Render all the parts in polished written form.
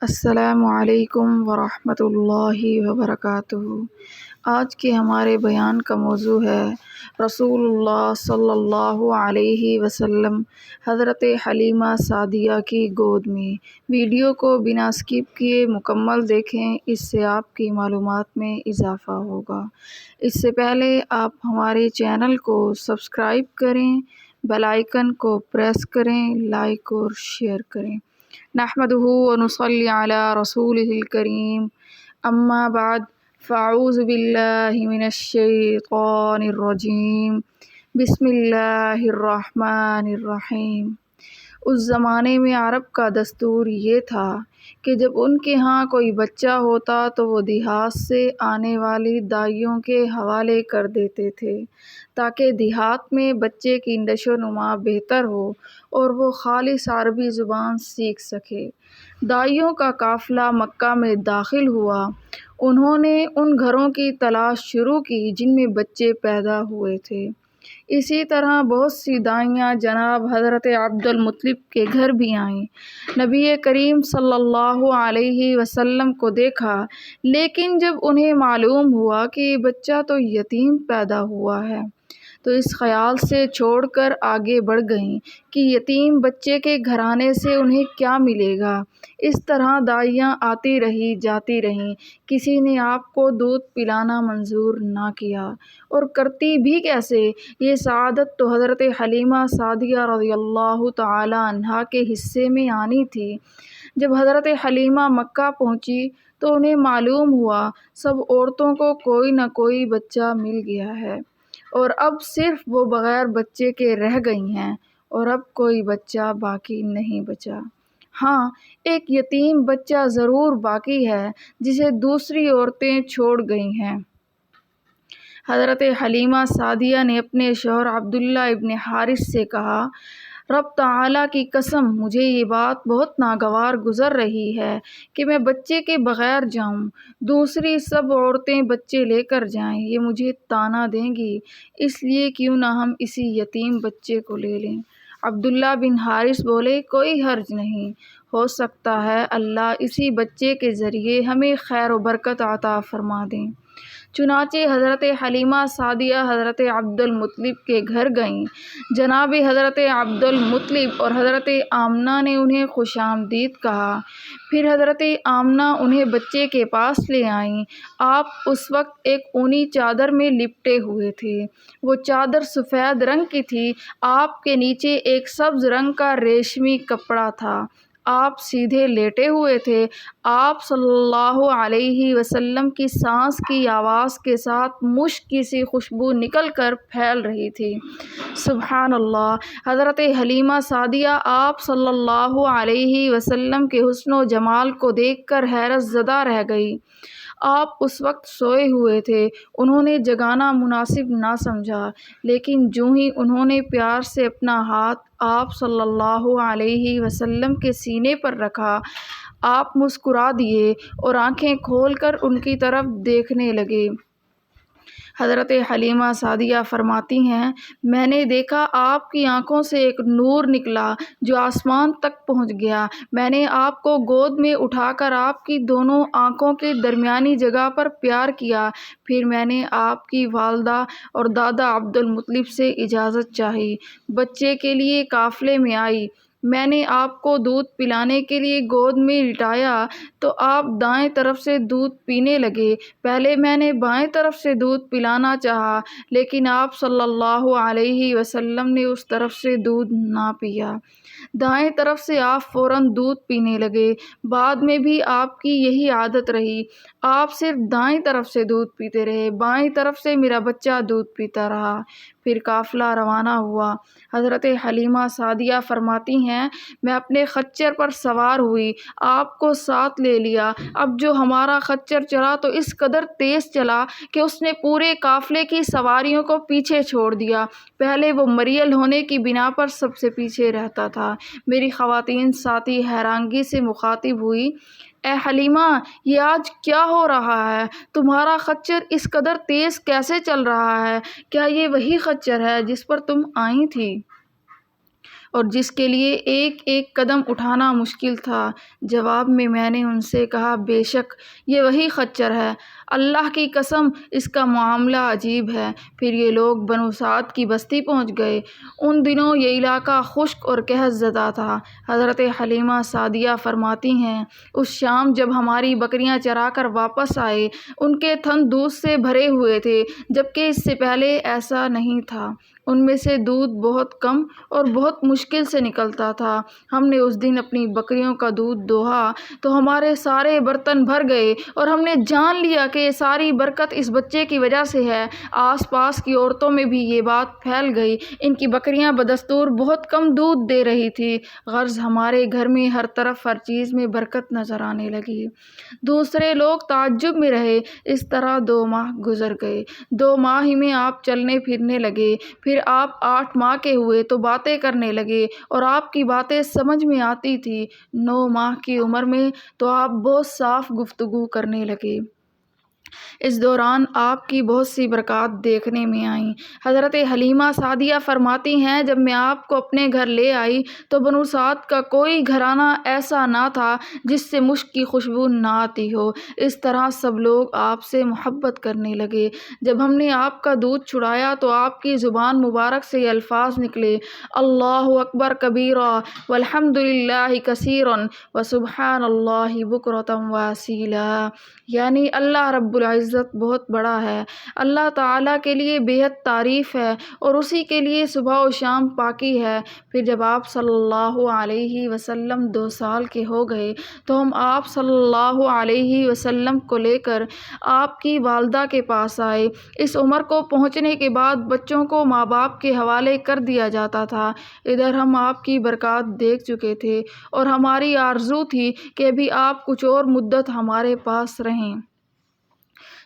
السلام علیکم ورحمۃ اللہ وبرکاتہ۔ آج کے ہمارے بیان کا موضوع ہے رسول اللہ صلی اللہ علیہ وسلم حضرت حلیمہ سعدیہ کی گود میں۔ ویڈیو کو بنا اسکپ کیے مکمل دیکھیں، اس سے آپ کی معلومات میں اضافہ ہوگا۔ اس سے پہلے آپ ہمارے چینل کو سبسکرائب کریں، بیل آئیکن کو پریس کریں، لائک اور شیئر کریں۔ نحمدہ ونصلی علی رسولہ الکریم، اما بعد فاعوذ باللہ من الشیطان الرجیم، بسم اللہ الرحمن الرحیم۔ اس زمانے میں عرب کا دستور یہ تھا کہ جب ان کے ہاں کوئی بچہ ہوتا تو وہ دیہات سے آنے والی دائیوں کے حوالے کر دیتے تھے تاکہ دیہات میں بچے کی نشو و نما بہتر ہو اور وہ خالص عربی زبان سیکھ سکے۔ دائیوں کا قافلہ مکہ میں داخل ہوا۔ انہوں نے ان گھروں کی تلاش شروع کی جن میں بچے پیدا ہوئے تھے۔ اسی طرح بہت سی دائیاں جناب حضرت عبد المطلب کے گھر بھی آئیں، نبی کریم صلی اللہ علیہ وسلم کو دیکھا، لیکن جب انہیں معلوم ہوا کہ یہ بچہ تو یتیم پیدا ہوا ہے تو اس خیال سے چھوڑ کر آگے بڑھ گئیں کہ یتیم بچے کے گھرانے سے انہیں کیا ملے گا۔ اس طرح دائیاں آتی رہی جاتی رہیں، کسی نے آپ کو دودھ پلانا منظور نہ کیا، اور کرتی بھی کیسے؟ یہ سعادت تو حضرت حلیمہ سعدیہ رضی اللہ تعالی عنہا کے حصے میں آنی تھی۔ جب حضرت حلیمہ مکہ پہنچی تو انہیں معلوم ہوا سب عورتوں کو کوئی نہ کوئی بچہ مل گیا ہے، اور اب صرف وہ بغیر بچے کے رہ گئی ہیں، اور اب کوئی بچہ باقی نہیں بچا۔ ہاں، ایک یتیم بچہ ضرور باقی ہے جسے دوسری عورتیں چھوڑ گئی ہیں۔ حضرت حلیمہ سعدیہ نے اپنے شوہر عبداللہ ابن حارث سے کہا، رب تعالیٰ کی قسم مجھے یہ بات بہت ناگوار گزر رہی ہے کہ میں بچے کے بغیر جاؤں، دوسری سب عورتیں بچے لے کر جائیں، یہ مجھے طعنہ دیں گی، اس لیے کیوں نہ ہم اسی یتیم بچے کو لے لیں۔ عبداللہ بن حارث بولے، کوئی حرج نہیں، ہو سکتا ہے اللہ اسی بچے کے ذریعے ہمیں خیر و برکت عطا فرما دیں۔ چنانچہ حضرت حلیمہ سعدیہ حضرت عبد المطلب کے گھر گئیں۔ جناب حضرت عبد المطلب اور حضرت آمنہ نے انہیں خوش آمدید کہا۔ پھر حضرت آمنہ انہیں بچے کے پاس لے آئیں۔ آپ اس وقت ایک اونی چادر میں لپٹے ہوئے تھے، وہ چادر سفید رنگ کی تھی، آپ کے نیچے ایک سبز رنگ کا ریشمی کپڑا تھا، آپ سیدھے لیٹے ہوئے تھے۔ آپ صلی اللہ علیہ وسلم کی سانس کی آواز کے ساتھ مشک کی سی خوشبو نکل کر پھیل رہی تھی۔ سبحان اللہ! حضرت حلیمہ سعدیہ آپ صلی اللہ علیہ وسلم کے حسن و جمال کو دیکھ کر حیرت زدہ رہ گئی۔ آپ اس وقت سوئے ہوئے تھے، انہوں نے جگانا مناسب نہ سمجھا، لیکن جوں ہی انہوں نے پیار سے اپنا ہاتھ آپ صلی اللہ علیہ وسلم کے سینے پر رکھا، آپ مسکرا دیے اور آنکھیں کھول کر ان کی طرف دیکھنے لگے۔ حضرت حلیمہ سعدیہ فرماتی ہیں، میں نے دیکھا آپ کی آنکھوں سے ایک نور نکلا جو آسمان تک پہنچ گیا۔ میں نے آپ کو گود میں اٹھا کر آپ کی دونوں آنکھوں کے درمیانی جگہ پر پیار کیا، پھر میں نے آپ کی والدہ اور دادا عبد المطلب سے اجازت چاہی، بچے کے لیے قافلے میں آئی، میں نے آپ کو دودھ پلانے کے لیے گود میں لٹایا تو آپ دائیں طرف سے دودھ پینے لگے۔ پہلے میں نے بائیں طرف سے دودھ پلانا چاہا، لیکن آپ صلی اللہ علیہ وسلم نے اس طرف سے دودھ نہ پیا۔ دائیں طرف سے آپ فوراً دودھ پینے لگے۔ بعد میں بھی آپ کی یہی عادت رہی، آپ صرف دائیں طرف سے دودھ پیتے رہے، بائیں طرف سے میرا بچہ دودھ پیتا رہا۔ پھر قافلہ روانہ ہوا۔ حضرت حلیمہ سعدیہ فرماتی ہیں، میں اپنے خچر پر سوار ہوئی، آپ کو ساتھ لے لیا۔ اب جو ہمارا خچر چلا تو اس قدر تیز چلا کہ اس نے پورے قافلے کی سواریوں کو پیچھے چھوڑ دیا۔ پہلے وہ مریل ہونے کی بنا پر سب سے پیچھے رہتا تھا۔ میری خواتین ساتھی حیرانگی سے مخاطب ہوئی، اے حلیمہ، یہ آج کیا ہو رہا ہے؟ تمہارا خچر اس قدر تیز کیسے چل رہا ہے؟ کیا یہ وہی خچر ہے جس پر تم آئی تھی؟ اور جس کے لیے ایک ایک قدم اٹھانا مشکل تھا۔ جواب میں نے ان سے کہا بے شک یہ وہی خچر ہے، اللہ کی قسم اس کا معاملہ عجیب ہے۔ پھر یہ لوگ بنو سعد کی بستی پہنچ گئے۔ ان دنوں یہ علاقہ خشک اور قحط زدہ تھا۔ حضرت حلیمہ سعدیہ فرماتی ہیں اس شام جب ہماری بکریاں چرا کر واپس آئے، ان کے تھن دودھ سے بھرے ہوئے تھے، جبکہ اس سے پہلے ایسا نہیں تھا۔ ان میں سے دودھ بہت کم اور بہت مشکل سے نکلتا تھا۔ ہم نے اس دن اپنی بکریوں کا دودھ دوہا تو ہمارے سارے برتن بھر گئے اور ہم نے جان لیا کہ یہ ساری برکت اس بچے کی وجہ سے ہے۔ آس پاس کی عورتوں میں بھی یہ بات پھیل گئی، ان کی بکریاں بدستور بہت کم دودھ دے رہی تھی۔ غرض ہمارے گھر میں ہر طرف ہر چیز میں برکت نظر آنے لگی۔ دوسرے لوگ تعجب میں رہے۔ اس طرح 2 ماہ گزر گئے۔ 2 ماہ ہی میں آپ چلنے پھرنے لگے۔ پھر آپ 8 ماہ کے ہوئے تو باتیں کرنے لگے اور آپ کی باتیں سمجھ میں آتی تھی۔ 9 ماہ کی عمر میں تو آپ بہت صاف گفتگو کرنے لگے۔ اس دوران آپ کی بہت سی برکات دیکھنے میں آئیں۔ حضرت حلیمہ سعدیہ فرماتی ہیں جب میں آپ کو اپنے گھر لے آئی تو بنو سعد کا کوئی گھرانہ ایسا نہ تھا جس سے مشک کی خوشبو نہ آتی ہو۔ اس طرح سب لوگ آپ سے محبت کرنے لگے۔ جب ہم نے آپ کا دودھ چھڑایا تو آپ کی زبان مبارک سے یہ الفاظ نکلے، اللہ اکبر کبیرا والحمد للہ کثیرا وسبحان اللہ بکرۃ واصیلا، یعنی اللہ رب العزت بہت بڑا ہے، اللہ تعالیٰ کے لیے بے حد تعریف ہے اور اسی کے لیے صبح و شام پاکی ہے۔ پھر جب آپ صلی اللہ علیہ وسلم 2 سال کے ہو گئے تو ہم آپ صلی اللہ علیہ وسلم کو لے کر آپ کی والدہ کے پاس آئے۔ اس عمر کو پہنچنے کے بعد بچوں کو ماں باپ کے حوالے کر دیا جاتا تھا۔ ادھر ہم آپ کی برکات دیکھ چکے تھے اور ہماری آرزو تھی کہ ابھی آپ کچھ اور مدت ہمارے پاس رہیں۔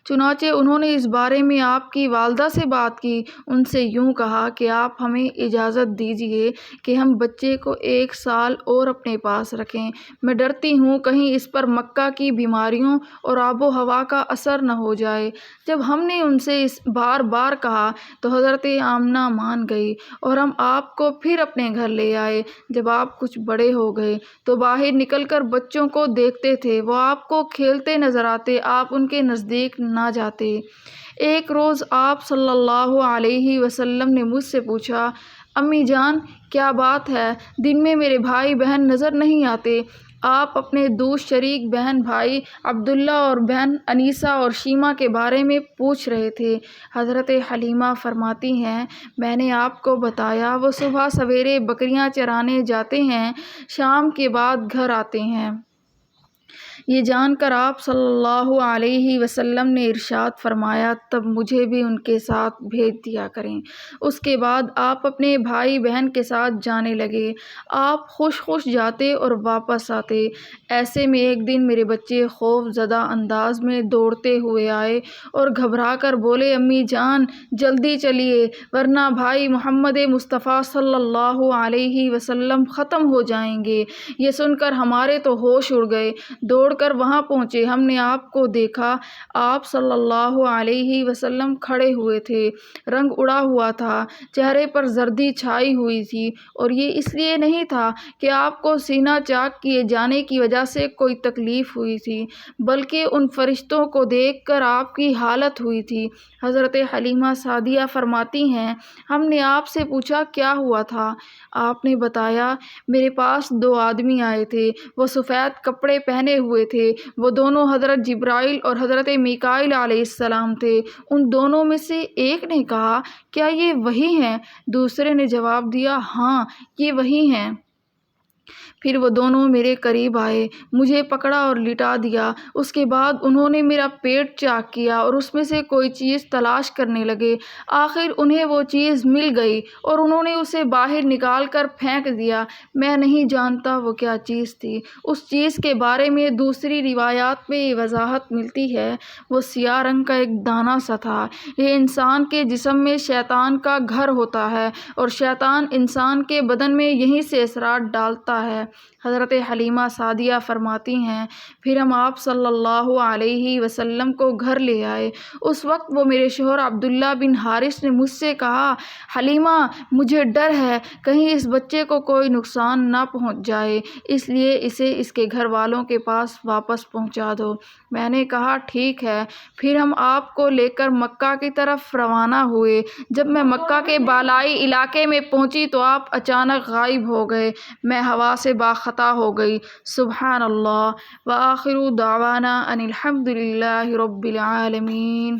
چنانچہ انہوں نے اس بارے میں آپ کی والدہ سے بات کی، ان سے یوں کہا کہ آپ ہمیں اجازت دیجیے کہ ہم بچے کو 1 سال اور اپنے پاس رکھیں، میں ڈرتی ہوں کہیں اس پر مکہ کی بیماریوں اور آب و ہوا کا اثر نہ ہو جائے۔ جب ہم نے ان سے اس بار بار کہا تو حضرت آمنہ مان گئی اور ہم آپ کو پھر اپنے گھر لے آئے۔ جب آپ کچھ بڑے ہو گئے تو باہر نکل کر بچوں کو دیکھتے تھے، وہ آپ کو کھیلتے نظر آتے، آپ ان کے نزدیک نہ جاتے۔ ایک روز آپ صلی اللہ علیہ وسلم نے مجھ سے پوچھا، امی جان کیا بات ہے، دن میں میرے بھائی بہن نظر نہیں آتے؟ آپ اپنے دور شریک بہن بھائی عبداللہ اور بہن انیسہ اور شیمہ کے بارے میں پوچھ رہے تھے۔ حضرت حلیمہ فرماتی ہیں میں نے آپ کو بتایا وہ صبح سویرے بکریاں چرانے جاتے ہیں، شام کے بعد گھر آتے ہیں۔ یہ جان کر آپ صلی اللہ علیہ وسلم نے ارشاد فرمایا تب مجھے بھی ان کے ساتھ بھیج دیا کریں۔ اس کے بعد آپ اپنے بھائی بہن کے ساتھ جانے لگے۔ آپ خوش خوش جاتے اور واپس آتے۔ ایسے میں ایک دن میرے بچے خوف زدہ انداز میں دوڑتے ہوئے آئے اور گھبرا کر بولے، امی جان جلدی چلیے ورنہ بھائی محمد مصطفیٰ صلی اللہ علیہ وسلم ختم ہو جائیں گے۔ یہ سن کر ہمارے تو ہوش اڑ گئے۔ دوڑ کر وہاں پہنچے، ہم نے آپ کو دیکھا، آپ صلی اللہ علیہ وسلم کھڑے ہوئے تھے، رنگ اڑا ہوا تھا، چہرے پر زردی چھائی ہوئی تھی، اور یہ اس لیے نہیں تھا کہ آپ کو سینہ چاک کیے جانے کی وجہ سے کوئی تکلیف ہوئی تھی، بلکہ ان فرشتوں کو دیکھ کر آپ کی حالت ہوئی تھی۔ حضرت حلیمہ سعدیہ فرماتی ہیں ہم نے آپ سے پوچھا کیا ہوا تھا؟ آپ نے بتایا میرے پاس 2 آدمی آئے تھے، وہ سفید کپڑے پہنے ہوئے تھے، وہ دونوں حضرت جبرائیل اور حضرت میکائیل علیہ السلام تھے۔ ان دونوں میں سے ایک نے کہا کیا یہ وہی ہیں؟ دوسرے نے جواب دیا ہاں یہ وہی ہیں۔ پھر وہ دونوں میرے قریب آئے، مجھے پکڑا اور لٹا دیا۔ اس کے بعد انہوں نے میرا پیٹ چاک کیا اور اس میں سے کوئی چیز تلاش کرنے لگے۔ آخر انہیں وہ چیز مل گئی اور انہوں نے اسے باہر نکال کر پھینک دیا۔ میں نہیں جانتا وہ کیا چیز تھی۔ اس چیز کے بارے میں دوسری روایات میں یہ وضاحت ملتی ہے وہ سیاہ رنگ کا ایک دانہ سا تھا۔ یہ انسان کے جسم میں شیطان کا گھر ہوتا ہے اور شیطان انسان کے بدن میں یہیں سے اثرات ڈالتا ہے۔ حضرت حلیمہ سعدیہ فرماتی ہیں پھر ہم آپ صلی اللہ علیہ وسلم کو گھر لے آئے۔ اس وقت وہ میرے شوہر عبداللہ بن حارث نے مجھ سے کہا، حلیمہ مجھے ڈر ہے کہیں اس بچے کو کوئی نقصان نہ پہنچ جائے، اس لیے اسے اس کے گھر والوں کے پاس واپس پہنچا دو۔ میں نے کہا ٹھیک ہے۔ پھر ہم آپ کو لے کر مکہ کی طرف روانہ ہوئے۔ جب میں مکہ کے بالائی علاقے میں پہنچی تو آپ اچانک غائب ہو گئے۔ میں ہوا سے باخطا ہو گئی۔ سبحان اللہ۔ وآخر دعوانا ان الحمد للہ رب العالمین۔